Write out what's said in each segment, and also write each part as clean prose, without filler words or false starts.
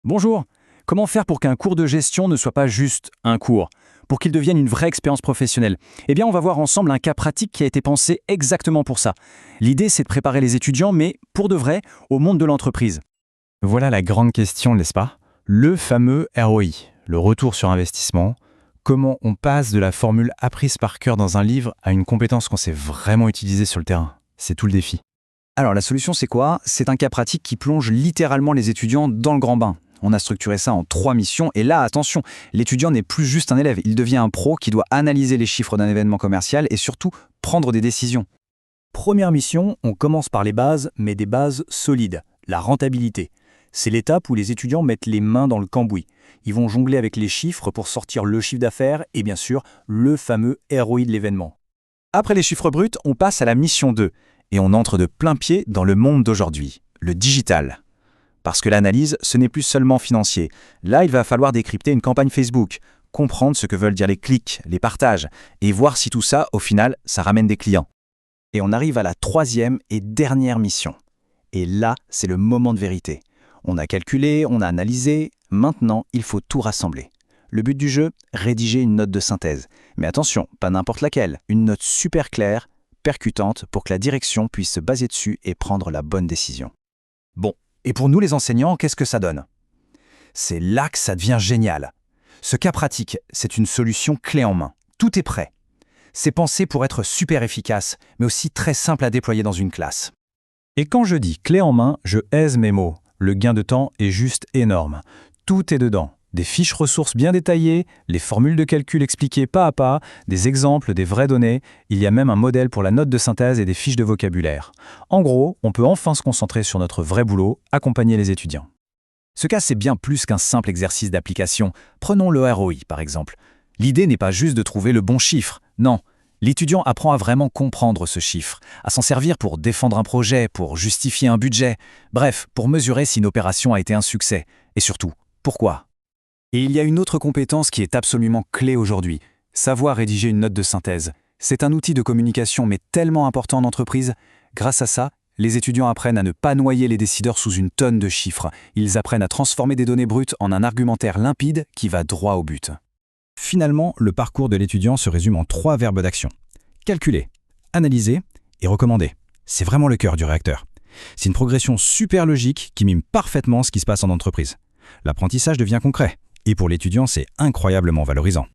Bonjour. Comment faire pour qu'un cours de gestion ne soit pas juste un cours, pour qu'il devienne une vraie expérience professionnelle? Eh bien, on va voir ensemble un cas pratique qui a été pensé exactement pour ça. L'idée, c'est de préparer les étudiants, mais pour de vrai, au monde de l'entreprise. Voilà la grande question, n'est-ce pas? Le fameux ROI, le retour sur investissement. Comment on passe de la formule apprise par cœur dans un livre à une compétence qu'on sait vraiment utiliser sur le terrain? C'est tout le défi. Alors, la solution, c'est quoi? C'est un cas pratique qui plonge littéralement les étudiants dans le grand bain. On a structuré ça en 3 missions, et là, attention, l'étudiant n'est plus juste un élève, il devient un pro qui doit analyser les chiffres d'un événement commercial et surtout prendre des décisions. Première mission, on commence par les bases, mais des bases solides, la rentabilité. C'est l'étape où les étudiants mettent les mains dans le cambouis. Ils vont jongler avec les chiffres pour sortir le chiffre d'affaires et bien sûr, le fameux ROI de l'événement. Après les chiffres bruts, on passe à la mission 2, et on entre de plein pied dans le monde d'aujourd'hui, le digital. Parce que l'analyse, ce n'est plus seulement financier. Là, il va falloir décrypter une campagne Facebook, comprendre ce que veulent dire les clics, les partages, et voir si tout ça, au final, ça ramène des clients. Et on arrive à la 3e et dernière mission. Et là, c'est le moment de vérité. On a calculé, on a analysé, maintenant, il faut tout rassembler. Le but du jeu, rédiger une note de synthèse. Mais attention, pas n'importe laquelle, une note super claire, percutante, pour que la direction puisse se baser dessus et prendre la bonne décision. Bon. Et pour nous les enseignants, qu'est-ce que ça donne? C'est là que ça devient génial. Ce cas pratique, c'est une solution clé en main. Tout est prêt. C'est pensé pour être super efficace, mais aussi très simple à déployer dans une classe. Et quand je dis clé en main, je aise mes mots. Le gain de temps est juste énorme. Tout est dedans. Des fiches ressources bien détaillées, les formules de calcul expliquées pas à pas, des exemples, des vraies données, il y a même un modèle pour la note de synthèse et des fiches de vocabulaire. En gros, on peut enfin se concentrer sur notre vrai boulot, accompagner les étudiants. Ce cas, c'est bien plus qu'un simple exercice d'application. Prenons le ROI, par exemple. L'idée n'est pas juste de trouver le bon chiffre, non. L'étudiant apprend à vraiment comprendre ce chiffre, à s'en servir pour défendre un projet, pour justifier un budget, bref, pour mesurer si une opération a été un succès. Et surtout, pourquoi? Et il y a une autre compétence qui est absolument clé aujourd'hui, savoir rédiger une note de synthèse. C'est un outil de communication mais tellement important en entreprise. Grâce à ça, les étudiants apprennent à ne pas noyer les décideurs sous une tonne de chiffres. Ils apprennent à transformer des données brutes en un argumentaire limpide qui va droit au but. Finalement, le parcours de l'étudiant se résume en 3 verbes d'action. Calculer, analyser et recommander. C'est vraiment le cœur du réacteur. C'est une progression super logique qui mime parfaitement ce qui se passe en entreprise. L'apprentissage devient concret. Et pour l'étudiant, c'est incroyablement valorisant.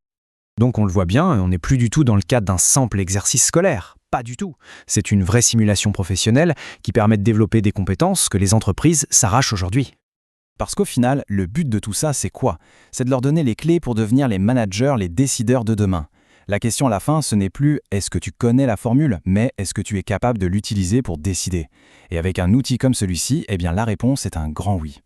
Donc on le voit bien, on n'est plus du tout dans le cadre d'un simple exercice scolaire. Pas du tout. C'est une vraie simulation professionnelle qui permet de développer des compétences que les entreprises s'arrachent aujourd'hui. Parce qu'au final, le but de tout ça, c'est quoi? C'est de leur donner les clés pour devenir les managers, les décideurs de demain. La question à la fin, ce n'est plus « est-ce que tu connais la formule ?», mais « est-ce que tu es capable de l'utiliser pour décider ?» Et avec un outil comme celui-ci, eh bien la réponse est un grand oui.